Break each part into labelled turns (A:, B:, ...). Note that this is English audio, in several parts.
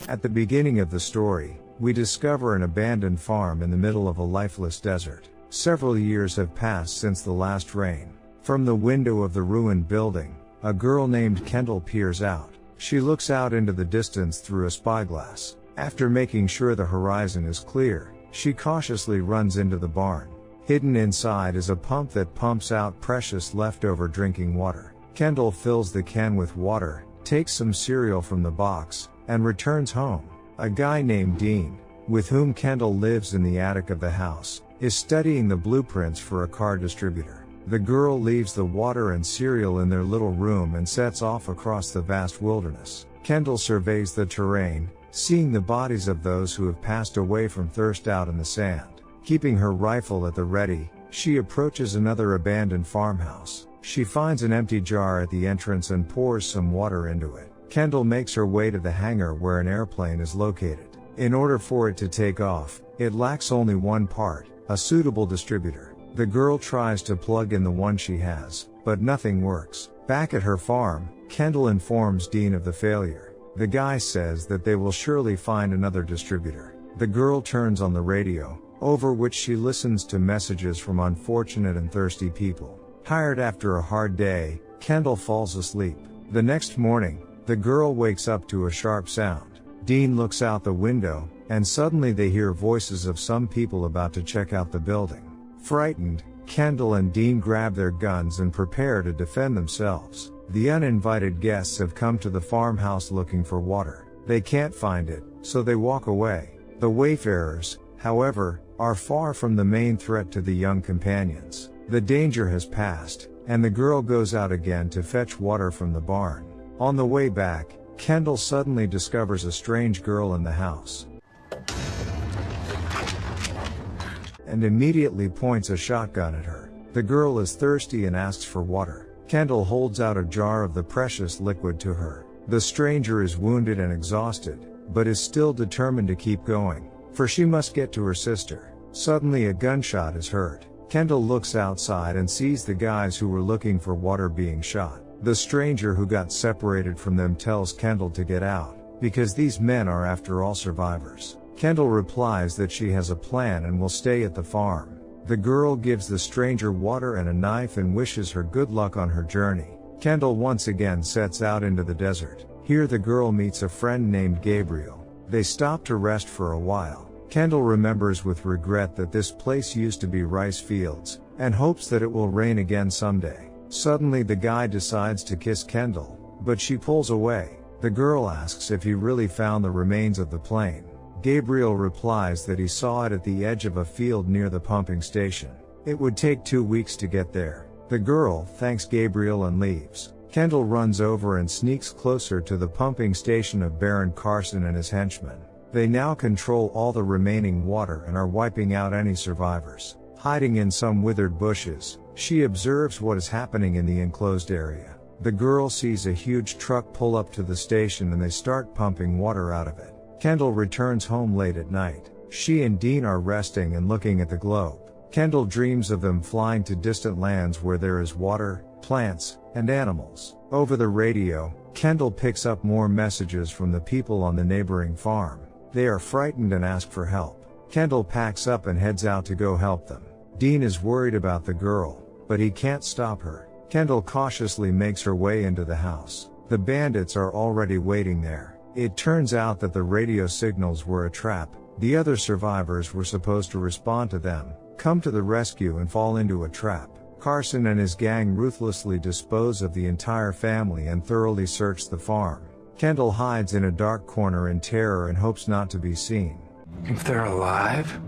A: At the beginning of the story, we discover an abandoned farm in the middle of a lifeless desert. Several years have passed since the last rain. From the window of the ruined building, a girl named Kendal peers out. She looks out into the distance through a spyglass. After making sure the horizon is clear, she cautiously runs into the barn. Hidden inside is a pump that pumps out precious leftover drinking water. Kendal fills the can with water, takes some cereal from the box, and returns home. A guy named Dean, with whom Kendal lives in the attic of the house, is studying the blueprints for a car distributor. The girl leaves the water and cereal in their little room and sets off across the vast wilderness. Kendal surveys the terrain, seeing the bodies of those who have passed away from thirst out in the sand. Keeping her rifle at the ready, she approaches another abandoned farmhouse. She finds an empty jar at the entrance and pours some water into it. Kendal makes her way to the hangar where an airplane is located. In order for it to take off, it lacks only one part, a suitable distributor. The girl tries to plug in the one she has, but nothing works. Back at her farm, Kendal informs Dean of the failure. The guy says that they will surely find another distributor. The girl turns on the radio, over which she listens to messages from unfortunate and thirsty people. Tired after a hard day, Kendal falls asleep. The next morning, the girl wakes up to a sharp sound. Dean looks out the window, and suddenly they hear voices of some people about to check out the building. Frightened, Kendal and Dean grab their guns and prepare to defend themselves. The uninvited guests have come to the farmhouse looking for water. They can't find it, so they walk away. The wayfarers, however, are far from the main threat to the young companions. The danger has passed, and the girl goes out again to fetch water from the barn. On the way back, Kendal suddenly discovers a strange girl in the house and immediately points a shotgun at her. The girl is thirsty and asks for water. Kendal holds out a jar of the precious liquid to her. The stranger is wounded and exhausted, but is still determined to keep going, for she must get to her sister. Suddenly a gunshot is heard. Kendal looks outside and sees the guys who were looking for water being shot. The stranger who got separated from them tells Kendal to get out, because these men are after all survivors. Kendal replies that she has a plan and will stay at the farm. The girl gives the stranger water and a knife and wishes her good luck on her journey. Kendal once again sets out into the desert. Here the girl meets a friend named Gabriel. They stop to rest for a while. Kendal remembers with regret that this place used to be rice fields, and hopes that it will rain again someday. Suddenly the guy decides to kiss Kendal, but she pulls away. The girl asks if he really found the remains of the plane. Gabriel replies that he saw it at the edge of a field near the pumping station. It would take 2 weeks to get there. The girl thanks Gabriel and leaves. Kendal runs over and sneaks closer to the pumping station of Baron Carson and his henchmen. They now control all the remaining water and are wiping out any survivors. Hiding in some withered bushes, she observes what is happening in the enclosed area. The girl sees a huge truck pull up to the station and they start pumping water out of it. Kendal returns home late at night. She and Dean are resting and looking at the globe. Kendal dreams of them flying to distant lands where there is water, plants, and animals. Over the radio, Kendal picks up more messages from the people on the neighboring farm. They are frightened and ask for help. Kendal packs up and heads out to go help them. Dean is worried about the girl, but he can't stop her. Kendal cautiously makes her way into the house. The bandits are already waiting there. It turns out that the radio signals were a trap. The other survivors were supposed to respond to them, come to the rescue and fall into a trap. Carson and his gang ruthlessly dispose of the entire family and thoroughly search the farm. Kendal hides in a dark corner in terror and hopes not to be seen.
B: If they're alive,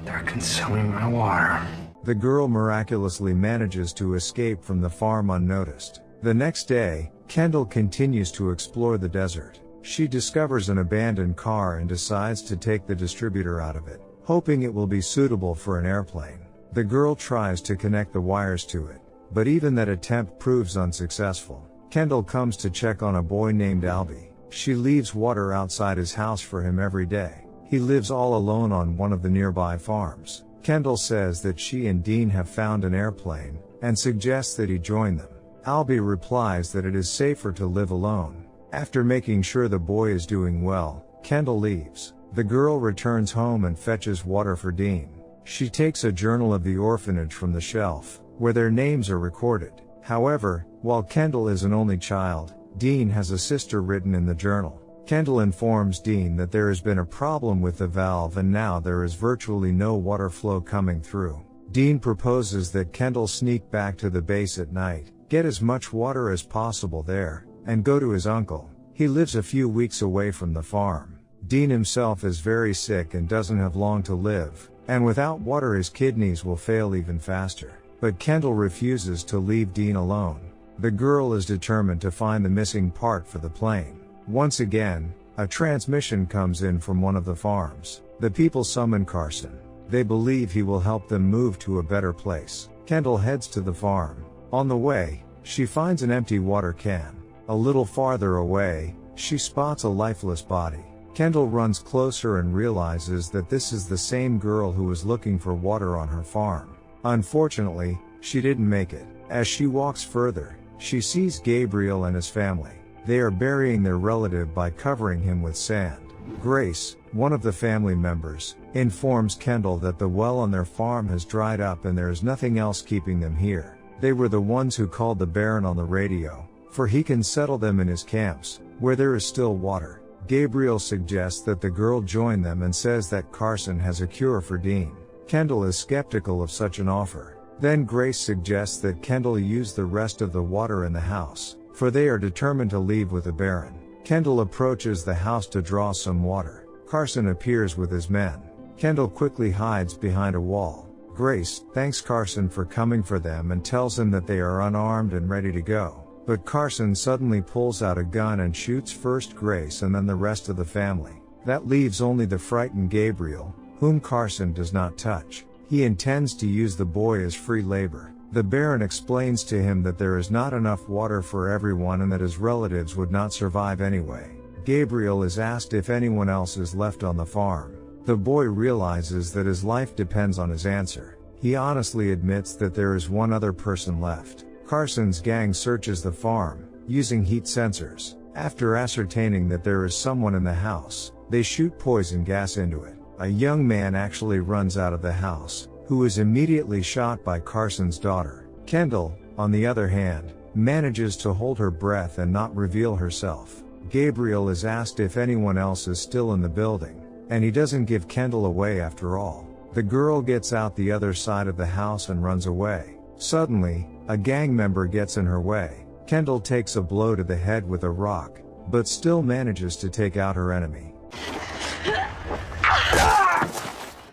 B: they're consuming my water.
A: The girl miraculously manages to escape from the farm unnoticed. The next day, Kendal continues to explore the desert. She discovers an abandoned car and decides to take the distributor out of it, hoping it will be suitable for an airplane. The girl tries to connect the wires to it, but even that attempt proves unsuccessful. Kendal comes to check on a boy named Albie. She leaves water outside his house for him every day. He lives all alone on one of the nearby farms. Kendal says that she and Dean have found an airplane, and suggests that he join them. Albie replies that it is safer to live alone. After making sure the boy is doing well, Kendal leaves. The girl returns home and fetches water for Dean. She takes a journal of the orphanage from the shelf, where their names are recorded. However, while Kendal is an only child, Dean has a sister written in the journal. Kendal informs Dean that there has been a problem with the valve and now there is virtually no water flow coming through. Dean proposes that Kendal sneak back to the base at night, get as much water as possible there, and go to his uncle. He lives a few weeks away from the farm. Dean himself is very sick and doesn't have long to live, and without water his kidneys will fail even faster. But Kendal refuses to leave Dean alone. The girl is determined to find the missing part for the plane. Once again, a transmission comes in from one of the farms. The people summon Carson. They believe he will help them move to a better place. Kendal heads to the farm. On the way, she finds an empty water can. A little farther away, she spots a lifeless body. Kendal runs closer and realizes that this is the same girl who was looking for water on her farm. Unfortunately, she didn't make it. As she walks further, she sees Gabriel and his family. They are burying their relative by covering him with sand. Grace, one of the family members, informs Kendal that the well on their farm has dried up and there is nothing else keeping them here. They were the ones who called the Baron on the radio, for he can settle them in his camps, where there is still water. Gabriel suggests that the girl join them and says that Carson has a cure for Dean. Kendal is skeptical of such an offer. Then Grace suggests that Kendal use the rest of the water in the house, for they are determined to leave with the Baron. Kendal approaches the house to draw some water. Carson appears with his men. Kendal quickly hides behind a wall. Grace thanks Carson for coming for them and tells him that they are unarmed and ready to go. But Carson suddenly pulls out a gun and shoots first Grace and then the rest of the family. That leaves only the frightened Gabriel, whom Carson does not touch. He intends to use the boy as free labor. The Baron explains to him that there is not enough water for everyone and that his relatives would not survive anyway. Gabriel is asked if anyone else is left on the farm. The boy realizes that his life depends on his answer. He honestly admits that there is one other person left. Carson's gang searches the farm, using heat sensors. After ascertaining that there is someone in the house, they shoot poison gas into it. A young man actually runs out of the house, who is immediately shot by Carson's daughter. Kendal, on the other hand, manages to hold her breath and not reveal herself. Gabriel is asked if anyone else is still in the building, and he doesn't give Kendal away after all. The girl gets out the other side of the house and runs away. Suddenly, a gang member gets in her way. Kendal takes a blow to the head with a rock, but still manages to take out her enemy.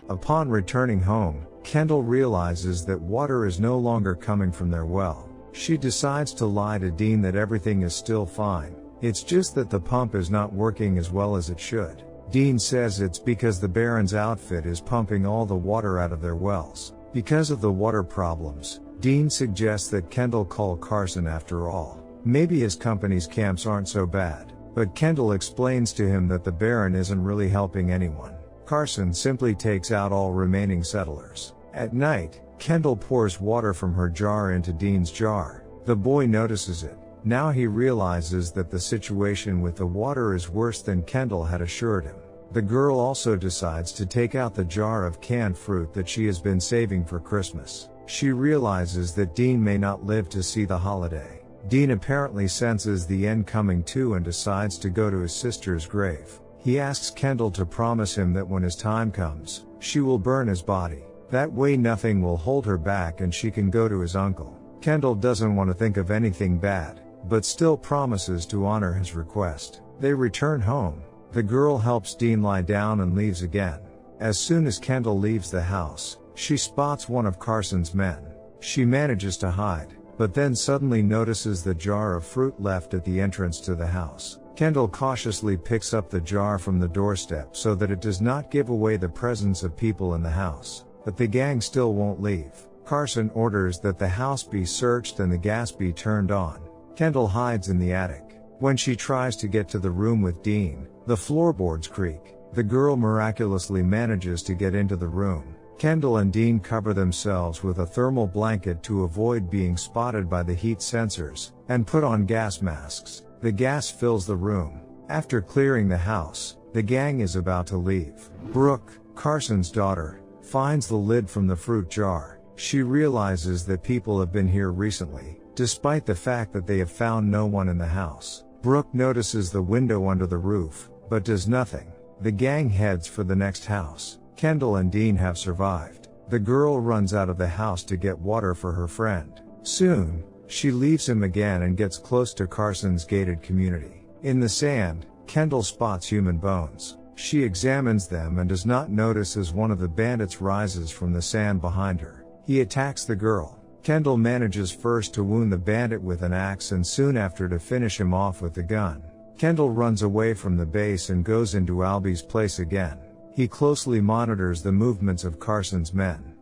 A: Upon returning home, Kendal realizes that water is no longer coming from their well. She decides to lie to Dean that everything is still fine. It's just that the pump is not working as well as it should. Dean says it's because the Baron's outfit is pumping all the water out of their wells. Because of the water problems, Dean suggests that Kendal call Carson after all. Maybe his company's camps aren't so bad. But Kendal explains to him that the Baron isn't really helping anyone. Carson simply takes out all remaining settlers. At night, Kendal pours water from her jar into Dean's jar. The boy notices it. Now he realizes that the situation with the water is worse than Kendal had assured him. The girl also decides to take out the jar of canned fruit that she has been saving for Christmas. She realizes that Dean may not live to see the holiday. Dean apparently senses the end coming too and decides to go to his sister's grave. He asks Kendal to promise him that when his time comes, she will burn his body. That way nothing will hold her back and she can go to his uncle. Kendal doesn't want to think of anything bad, but still promises to honor his request. They return home. The girl helps Dean lie down and leaves again. As soon as Kendal leaves the house, she spots one of Carson's men. She manages to hide, but then suddenly notices the jar of fruit left at the entrance to the house. Kendal cautiously picks up the jar from the doorstep so that it does not give away the presence of people in the house. But the gang still won't leave. Carson orders that the house be searched and the gas be turned on. Kendal hides in the attic. When she tries to get to the room with Dean, the floorboards creak. The girl miraculously manages to get into the room. Kendal and Dean cover themselves with a thermal blanket to avoid being spotted by the heat sensors, and put on gas masks. The gas fills the room. After clearing the house, The gang is about to leave. Brooke, Carson's daughter, finds the lid from the fruit jar. She realizes that people have been here recently, despite the fact that they have found no one in the house. Brooke notices the window under the roof, but does nothing. The gang heads for the next house. Kendal and Dean have survived. The girl runs out of the house to get water for her friend. Soon, she leaves him again and gets close to Carson's gated community. In the sand, Kendal spots human bones. She examines them and does not notice as one of the bandits rises from the sand behind her. He attacks the girl. Kendal manages first to wound the bandit with an axe and soon after to finish him off with the gun. Kendal runs away from the base and goes into Albie's place again. He closely monitors the movements of Carson's men.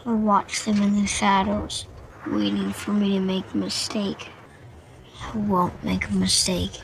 C: I watch them in the shadows, waiting for me to make a mistake. I won't make a mistake.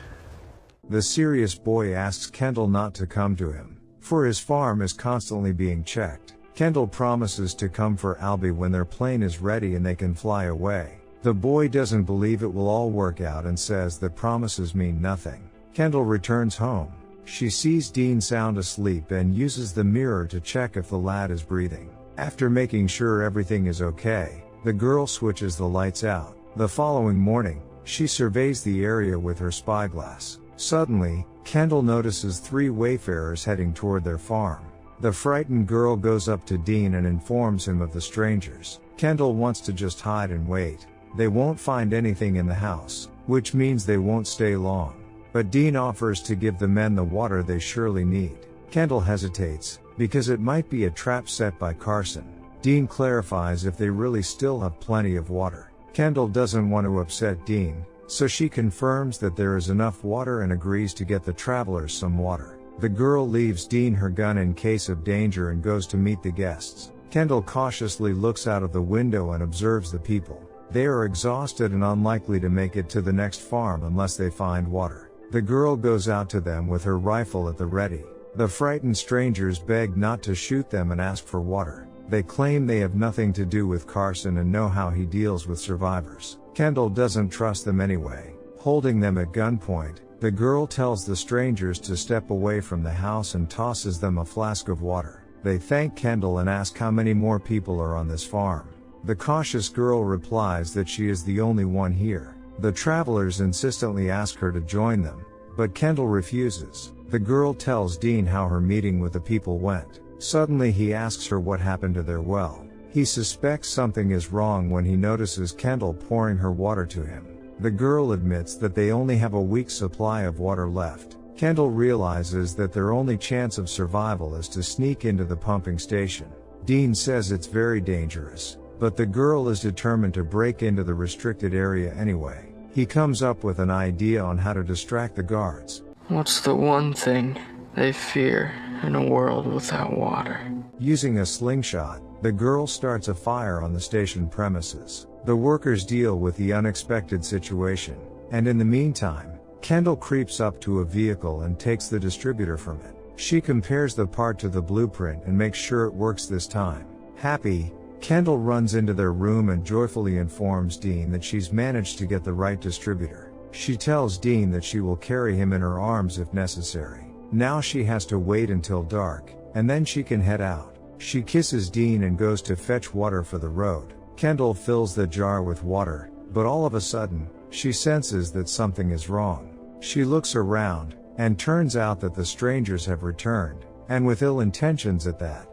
A: The serious boy asks Kendal not to come to him, for his farm is constantly being checked. Kendal promises to come for Albie when their plane is ready and they can fly away. The boy doesn't believe it will all work out and says that promises mean nothing. Kendal returns home. She sees Dean sound asleep and uses the mirror to check if the lad is breathing. After making sure everything is okay, the girl switches the lights out. The following morning, she surveys the area with her spyglass. Suddenly, Kendal notices 3 wayfarers heading toward their farm. The frightened girl goes up to Dean and informs him of the strangers. Kendal wants to just hide and wait. They won't find anything in the house, which means they won't stay long. But Dean offers to give the men the water they surely need. Kendal hesitates, because it might be a trap set by Carson. Dean clarifies if they really still have plenty of water. Kendal doesn't want to upset Dean, so she confirms that there is enough water and agrees to get the travelers some water. The girl leaves Dean her gun in case of danger and goes to meet the guests. Kendal cautiously looks out of the window and observes the people. They are exhausted and unlikely to make it to the next farm unless they find water. The girl goes out to them with her rifle at the ready. The frightened strangers beg not to shoot them and ask for water. They claim they have nothing to do with Carson and know how he deals with survivors. Kendal doesn't trust them anyway. Holding them at gunpoint, the girl tells the strangers to step away from the house and tosses them a flask of water. They thank Kendal and ask how many more people are on this farm. The cautious girl replies that she is the only one here. The travelers insistently ask her to join them, but Kendal refuses. The girl tells Dean how her meeting with the people went. Suddenly he asks her what happened to their well. He suspects something is wrong when he notices Kendal pouring her water to him. The girl admits that they only have a week's supply of water left. Kendal realizes that their only chance of survival is to sneak into the pumping station. Dean says it's very dangerous, but the girl is determined to break into the restricted area anyway. He comes up with an idea on how to distract the guards.
D: What's the one thing they fear in a world without water?
A: Using a slingshot, the girl starts a fire on the station premises. The workers deal with the unexpected situation, and in the meantime, Kendal creeps up to a vehicle and takes the distributor from it. She compares the part to the blueprint and makes sure it works this time. Happy, Kendal runs into their room and joyfully informs Dean that she's managed to get the right distributor. She tells Dean that she will carry him in her arms if necessary. Now she has to wait until dark, and then she can head out. She kisses Dean and goes to fetch water for the road. Kendal fills the jar with water, but all of a sudden, she senses that something is wrong. She looks around, and turns out that the strangers have returned, and with ill intentions at that.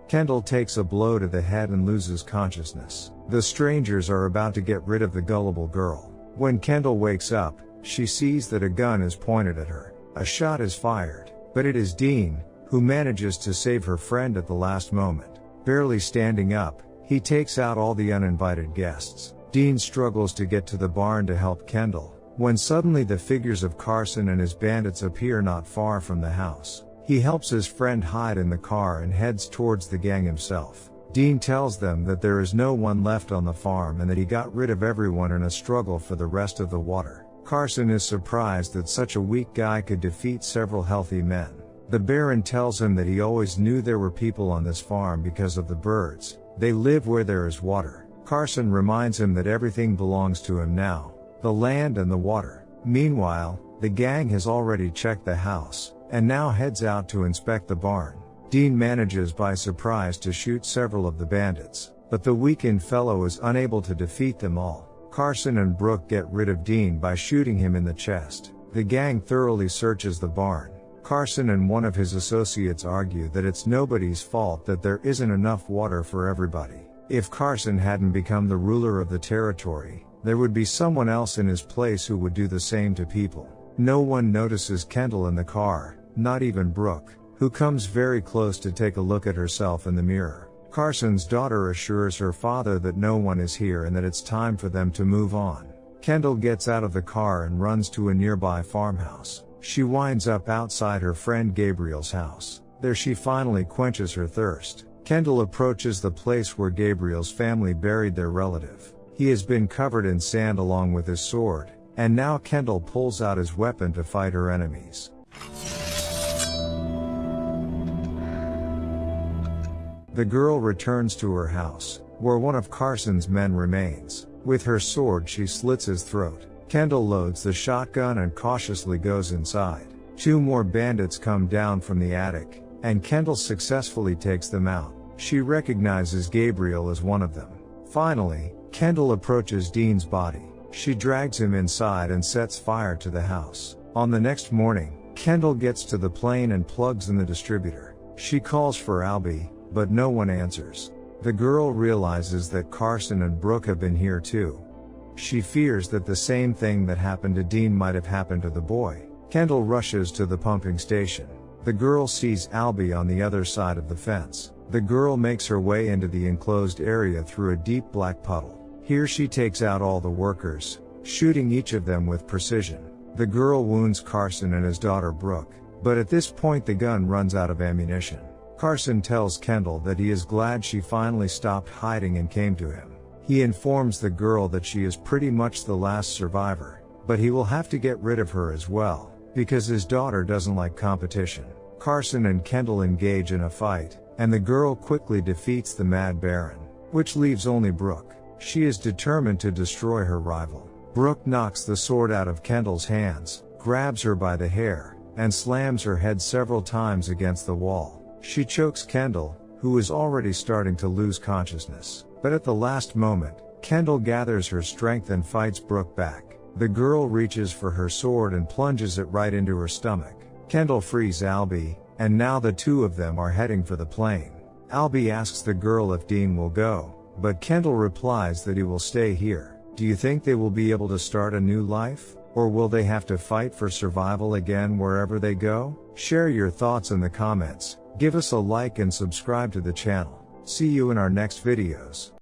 A: Kendal takes a blow to the head and loses consciousness. The strangers are about to get rid of the gullible girl. When Kendal wakes up, she sees that a gun is pointed at her. A shot is fired, but it is Dean, who manages to save her friend at the last moment. Barely standing up, he takes out all the uninvited guests. Dean struggles to get to the barn to help Kendal, when suddenly the figures of Carson and his bandits appear not far from the house. He helps his friend hide in the car and heads towards the gang himself. Dean tells them that there is no one left on the farm and that he got rid of everyone in a struggle for the rest of the water. Carson is surprised that such a weak guy could defeat several healthy men. The Baron tells him that he always knew there were people on this farm because of the birds. They live where there is water. Carson reminds him that everything belongs to him now, the land and the water. Meanwhile, The gang has already checked the house, and now heads out to inspect the barn. Dean manages by surprise to shoot several of the bandits, but the weakened fellow is unable to defeat them all. Carson and Brooke get rid of Dean by shooting him in the chest. The gang thoroughly searches the barn. Carson and one of his associates argue that it's nobody's fault that there isn't enough water for everybody. If Carson hadn't become the ruler of the territory, there would be someone else in his place who would do the same to people. No one notices Kendal in the car, not even Brooke, who comes very close to take a look at herself in the mirror. Carson's daughter assures her father that no one is here and that it's time for them to move on. Kendal gets out of the car and runs to a nearby farmhouse. She winds up outside her friend Gabriel's house. There she finally quenches her thirst. Kendal approaches the place where Gabriel's family buried their relative. He has been covered in sand along with his sword, and now Kendal pulls out his weapon to fight her enemies. The girl returns to her house, where one of Carson's men remains. With her sword she slits his throat. Kendal loads the shotgun and cautiously goes inside. 2 more bandits come down from the attic, and Kendal successfully takes them out. She recognizes Gabriel as one of them. Finally, Kendal approaches Dean's body. She drags him inside and sets fire to the house. On the next morning, Kendal gets to the plane and plugs in the distributor. She calls for Albie, but no one answers. The girl realizes that Carson and Brooke have been here too. She fears that the same thing that happened to Dean might have happened to the boy. Kendal rushes to the pumping station. The girl sees Albie on the other side of the fence. The girl makes her way into the enclosed area through a deep black puddle. Here she takes out all the workers, shooting each of them with precision. The girl wounds Carson and his daughter Brooke, but at this point the gun runs out of ammunition. Carson tells Kendal that he is glad she finally stopped hiding and came to him. He informs the girl that she is pretty much the last survivor, but he will have to get rid of her as well, because his daughter doesn't like competition. Carson and Kendal engage in a fight, and the girl quickly defeats the mad Baron, which leaves only Brooke. She is determined to destroy her rival. Brooke knocks the sword out of Kendal's hands, grabs her by the hair, and slams her head several times against the wall. She chokes Kendal, who is already starting to lose consciousness. But at the last moment, Kendal gathers her strength and fights Brooke back. The girl reaches for her sword and plunges it right into her stomach. Kendal frees Albie, and now the 2 of them are heading for the plane. Albie asks the girl if Dean will go, but Kendal replies that he will stay here. Do you think they will be able to start a new life? Or will they have to fight for survival again wherever they go? Share your thoughts in the comments. Give us a like and subscribe to the channel. See you in our next videos.